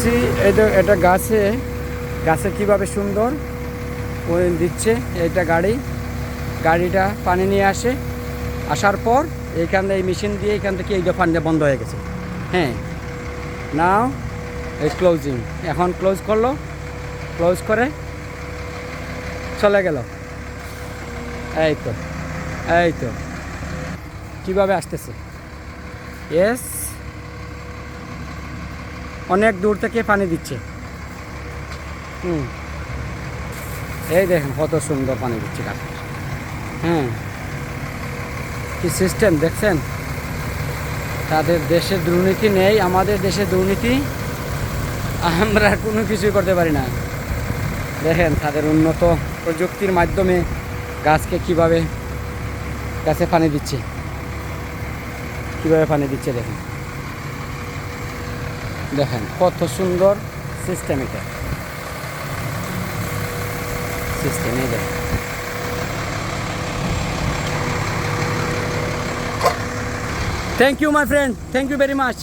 দেখতেছি এটা গাছে গাছে কীভাবে সুন্দর দিচ্ছে। এটা গাড়িটা পানি নিয়ে আসে, আসার পর এইখান এই মেশিন দিয়ে এখান থেকে এই পানিটা বন্ধ হয়ে গেছে। হ্যাঁ, নাও এই ক্লোজিং, এখন ক্লোজ করলো, ক্লোজ করে চলে গেল। এই তো কীভাবে আসতেছে। ইয়েস, অনেক দূর থেকে পানি দিচ্ছে। এই দেখেন কত সুন্দর পানি দিচ্ছে গাছ। হ্যাঁ, কি সিস্টেম দেখছেন। তাদের দেশে দুর্নীতি নেই, আমাদের দেশে দুর্নীতি, আমরা কোনো কিছুই করতে পারি না। দেখেন তাদের উন্নত প্রযুক্তির মাধ্যমে গাছকে কিভাবে গাছে পানি দিচ্ছে, কীভাবে পানি দিচ্ছে। দেখেন দেখেন কত সুন্দর সিস্টেম। এটা সিস্টেম এই দেখেন। Thank you my friend, thank you very much.